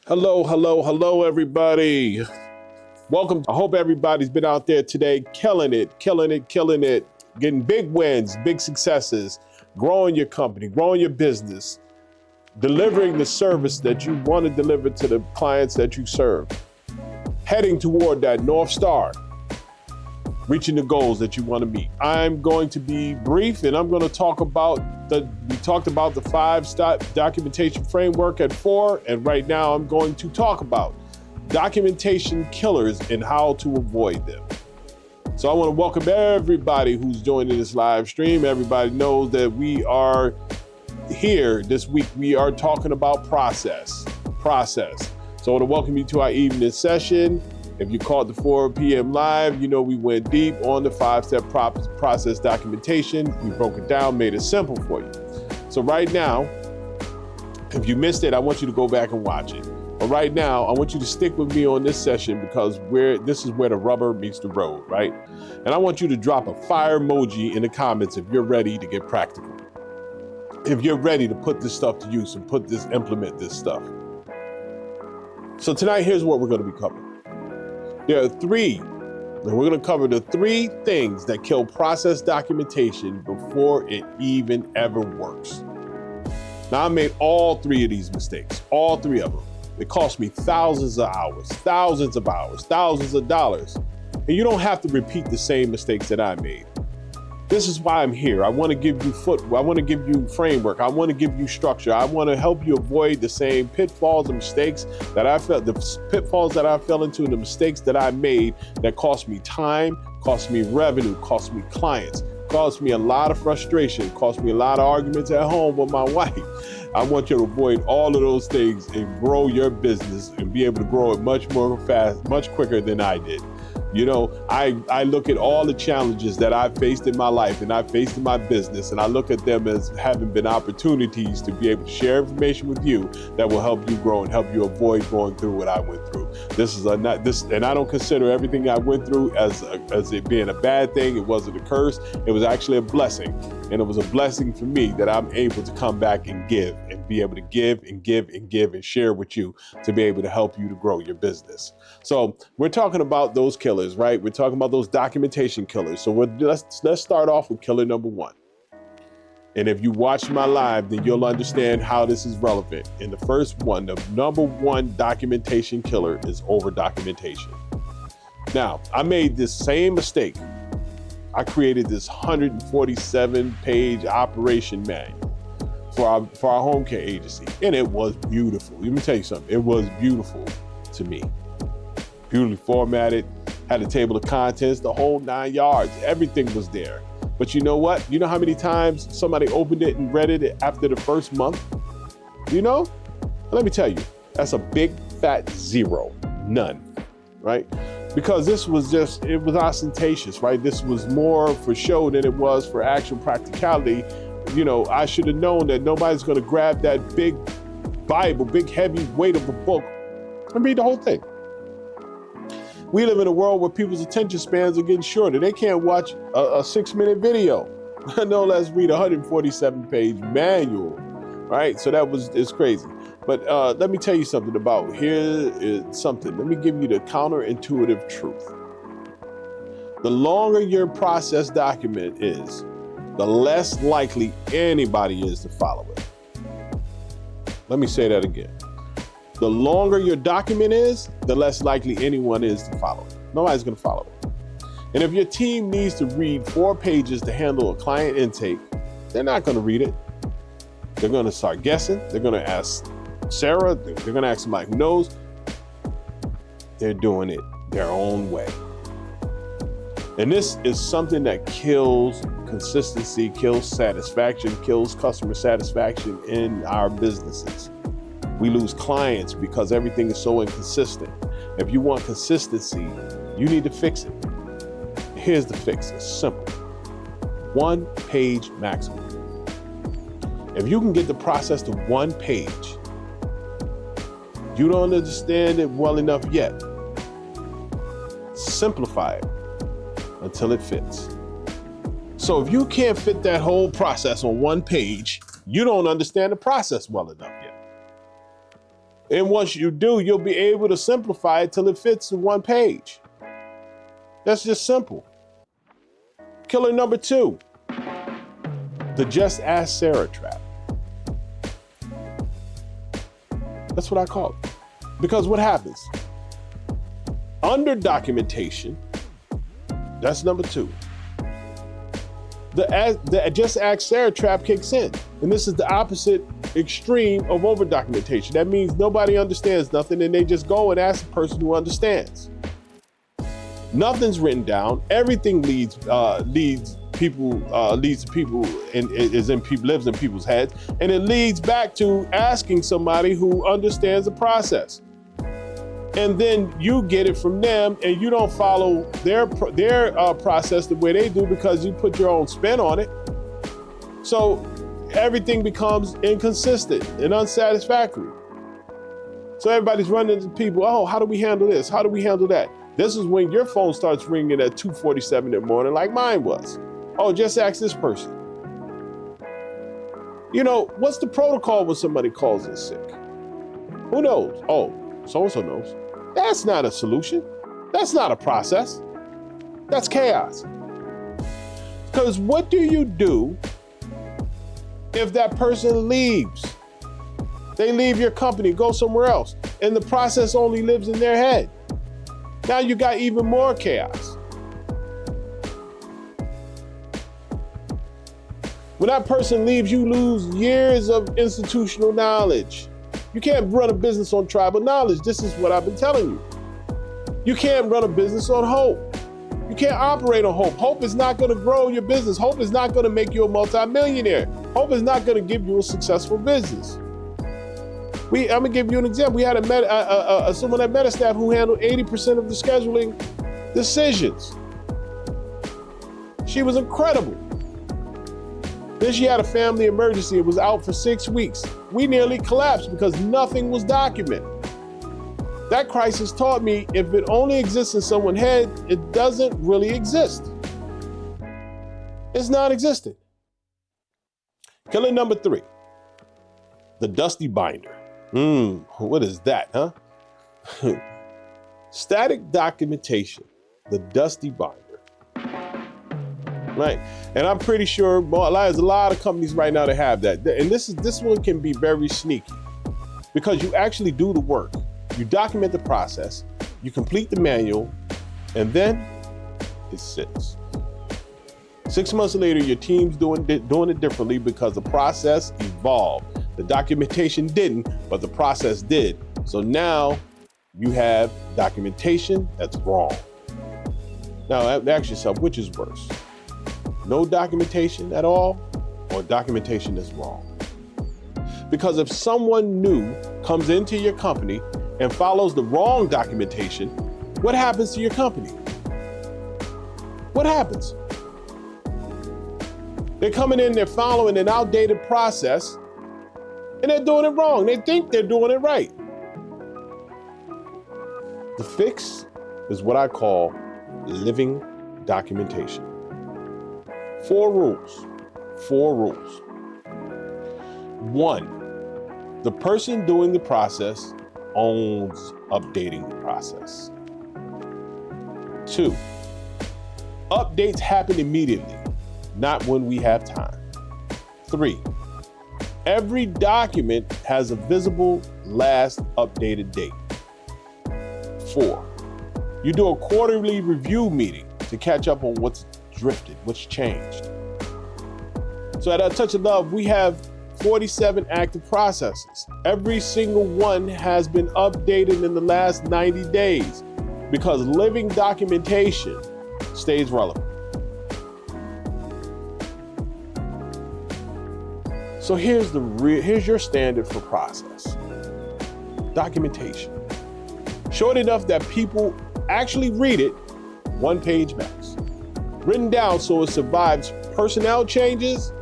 Hello, hello, hello, everybody. Welcome. I hope everybody's been out there today, killing it, getting big wins, big successes, growing your company, growing your business, delivering the service that you want to deliver to the clients that you serve, heading toward that North Star, reaching the goals that you want to meet. I'm going to be brief and I'm going to talk about we talked about the 5-step documentation framework at 4, and right now I'm going to talk about documentation killers and how to avoid them. So I want to welcome everybody who's joining this live stream. Everybody knows that we are here this week. We are talking about process. So I want to welcome you to our evening session. If you caught the 4 p.m. live, you know we went deep on the 5-step process documentation. We broke it down, made it simple for you. So right now, if you missed it, I want you to go back and watch it. But right now, I want you to stick with me on this session because this is where the rubber meets the road, right? And I want you to drop a fire emoji in the comments if you're ready to get practical. If you're ready to put this stuff to use and implement this stuff. So tonight, here's what we're going to be covering. There are 3, and we're going to cover the 3 things that kill process documentation before it even ever works. Now, I made all 3 of these mistakes, all 3 of them. It cost me thousands of hours, thousands of dollars. And you don't have to repeat the same mistakes that I made. This is why I'm here. I want to give you I want to give you framework. I want to give you structure. I want to help you avoid the same pitfalls and mistakes that I felt, the pitfalls that I fell into and the mistakes that I made that cost me time, cost me revenue, cost me clients, caused me a lot of frustration, caused me a lot of arguments at home with my wife. I want you to avoid all of those things and grow your business and be able to grow it much more fast, much quicker than I did. You know, I look at all the challenges that I've faced in my life and I've faced in my business, and I look at them as having been opportunities to be able to share information with you that will help you grow and help you avoid going through what I went through. And I don't consider everything I went through as it being a bad thing. It wasn't a curse. It was actually a blessing. And it was a blessing for me that I'm able to come back and give and be able to give and share with you to be able to help you to grow your business. So we're talking about those killers, right? We're talking about those documentation killers. So let's start off with killer number 1. And if you watch my live, then you'll understand how this is relevant. And the first one, the number 1 documentation killer is over documentation. Now, I made this same mistake. I created this 147-page operation manual for our home care agency, and it was beautiful. Let me tell you something. It was beautiful to me. Beautifully formatted, had a table of contents, the whole 9 yards. Everything was there. But you know what? You know how many times somebody opened it and read it after the first month? You know? Let me tell you, that's a big fat 0. None, right? Because it was ostentatious, right? This was more for show than it was for actual practicality. You know, I should have known that nobody's going to grab that big Bible, big heavy weight of a book and read the whole thing. We live in a world where people's attention spans are getting shorter. They can't watch a 6-minute video, no less read a 147-page manual, right? So it's crazy. But let me tell you something about, let me give you the counterintuitive truth. The longer your process document is, the less likely anybody is to follow it. Let me say that again. The longer your document is, the less likely anyone is to follow it. Nobody's going to follow it. And if your team needs to read 4 pages to handle a client intake, they're not going to read it. They're going to start guessing. They're going to ask Sarah. They're going to ask somebody who knows. They're doing it their own way. And this is something that kills consistency, kills satisfaction, kills customer satisfaction in our businesses. We lose clients because everything is so inconsistent. If you want consistency, you need to fix it. Here's the fix. It's simple. 1 page maximum. If you can get the process to 1 page, you don't understand it well enough yet. Simplify it until it fits. So if you can't fit that whole process on 1 page, you don't understand the process well enough yet. And once you do, you'll be able to simplify it till it fits in one page. That's just simple. Killer number 2, the Just Ask Sarah trap. That's what I call it. Because what happens? Under documentation, that's number 2. The Just Ask Sarah trap kicks in. And this is the opposite extreme of over documentation. That means nobody understands nothing and they just go and ask the person who understands. Nothing's written down. Everything leads to people and lives in people's heads. And it leads back to asking somebody who understands the process. And then you get it from them and you don't follow their process the way they do because you put your own spin on it. So everything becomes inconsistent and unsatisfactory. So everybody's running into people, oh, how do we handle this? How do we handle that? This is when your phone starts ringing at 2:47 in the morning like mine was. Oh, just ask this person. You know, what's the protocol when somebody calls in sick? Who knows? Oh, so-and-so knows. That's not a solution. That's not a process. That's chaos. Because what do you do if that person leaves? They leave your company, go somewhere else, and the process only lives in their head. Now you got even more chaos. When that person leaves, you lose years of institutional knowledge. You can't run a business on tribal knowledge. This is what I've been telling you. You can't run a business on hope. You can't operate on hope. Hope is not going to grow your business. Hope is not going to make you a multimillionaire. Hope is not going to give you a successful business. I'm going to give you an example. We had someone at MetaStaff who handled 80% of the scheduling decisions. She was incredible. Then she had a family emergency. It was out for 6 weeks. We nearly collapsed because nothing was documented. That crisis taught me if it only exists in someone's head, it doesn't really exist. It's non-existent. Killer number 3, the Dusty Binder. What is that, huh? Static documentation, the Dusty Binder. Right, and I'm pretty sure there's a lot of companies right now that have that. And this one can be very sneaky because you actually do the work. You document the process, you complete the manual, and then it sits. 6 months later, your team's doing it differently because the process evolved. The documentation didn't, but the process did. So now you have documentation that's wrong. Now ask yourself, which is worse? No documentation at all, or documentation that's wrong? Because if someone new comes into your company and follows the wrong documentation, what happens to your company? What happens? They're coming in, they're following an outdated process, and they're doing it wrong. They think they're doing it right. The fix is what I call living documentation. 4 rules. 1, the person doing the process owns updating the process. 2, updates happen immediately, not when we have time. 3, every document has a visible last updated date. 4, you do a quarterly review meeting to catch up on what's drifted, what's changed. So at A Touch of Love, we have 47 active processes. Every single one has been updated in the last 90 days because living documentation stays relevant. So here's your standard for process. Documentation. Short enough that people actually read it, 1 page max. Written down so it survives personnel changes,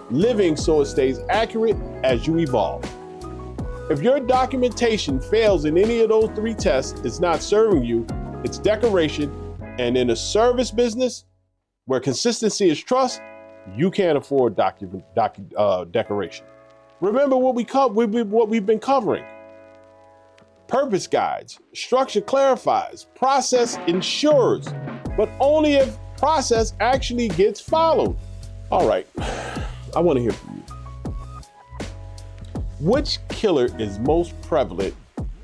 living so it stays accurate as you evolve. If your documentation fails in any of those 3 tests, it's not serving you, it's decoration. And in a service business where consistency is trust, you can't afford decoration. Remember what we've been covering. Purpose guides, structure clarifies, process ensures, but only if process actually gets followed. All right, I want to hear from you. Which killer is most prevalent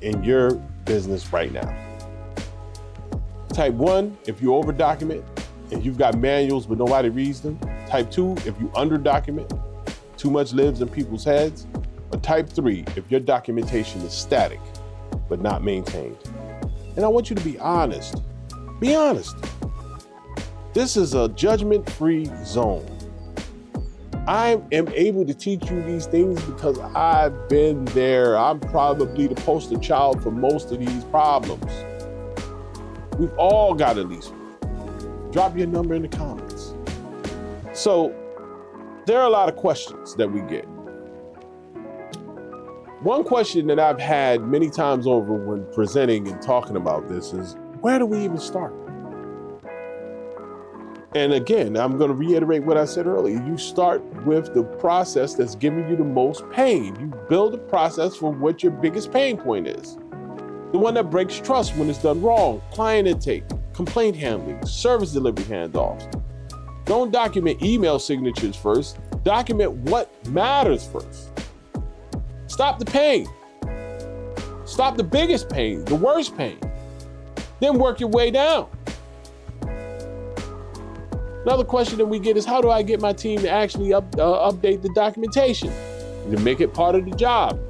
in your business right now? Type 1, if you over document and you've got manuals but nobody reads them. Type 2, if you under document, too much lives in people's heads. Or type 3, if your documentation is static but not maintained. And I want you to be honest. Be honest. This is a judgment-free zone. I am able to teach you these things because I've been there. I'm probably the poster child for most of these problems. We've all got at least one. Drop your number in the comments. So there are a lot of questions that we get. One question that I've had many times over when presenting and talking about this is, where do we even start? And again, I'm going to reiterate what I said earlier. You start with the process that's giving you the most pain. You build a process for what your biggest pain point is. The one that breaks trust when it's done wrong, client intake, complaint handling, service delivery handoffs. Don't document email signatures first. Document what matters first. Stop the pain. Stop the biggest pain, the worst pain. Then work your way down. Another question that we get is, how do I get my team to actually update the documentation? To make it part of the job.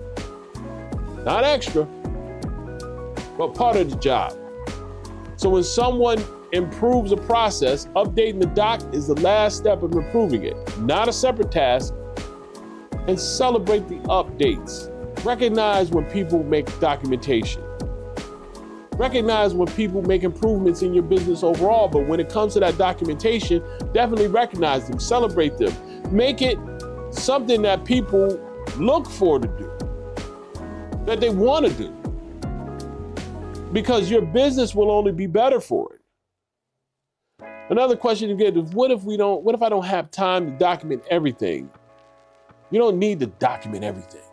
Not extra, but part of the job. So when someone improves a process, updating the doc is the last step of improving it, not a separate task. And celebrate the updates. Recognize when people make documentation. Recognize when people make improvements in your business overall, but when it comes to that documentation, definitely recognize them, celebrate them. Make it something that people look for to do, that they want to do. Because your business will only be better for it. Another question you get is, what if I don't have time to document everything? You don't need to document everything.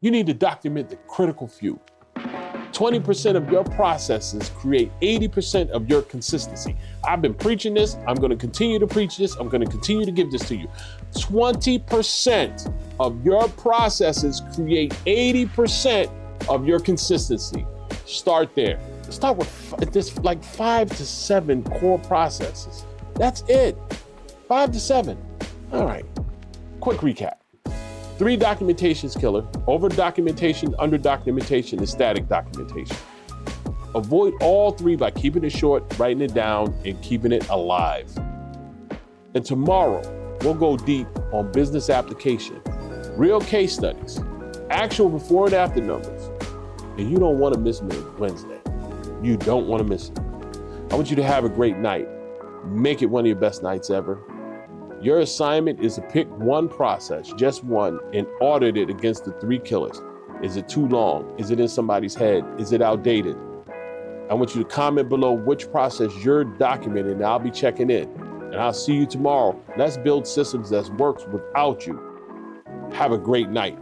You need to document the critical few. 20% of your processes create 80% of your consistency. I've been preaching this. I'm going to continue to preach this. I'm going to continue to give this to you. 20% of your processes create 80% of your consistency. Start there. Start with this, like 5 to 7 core processes. That's it. 5 to 7. All right. Quick recap. 3 documentations killer: over documentation, under documentation, and static documentation. Avoid all 3 by keeping it short, writing it down, and keeping it alive. And tomorrow, we'll go deep on business application, real case studies, actual before and after numbers. And you don't want to miss Wednesday. You don't want to miss it. I want you to have a great night. Make it one of your best nights ever. Your assignment is to pick one process, just one, and audit it against the 3 killers. Is it too long? Is it in somebody's head? Is it outdated? I want you to comment below which process you're documenting, and I'll be checking in. And I'll see you tomorrow. Let's build systems that works without you. Have a great night.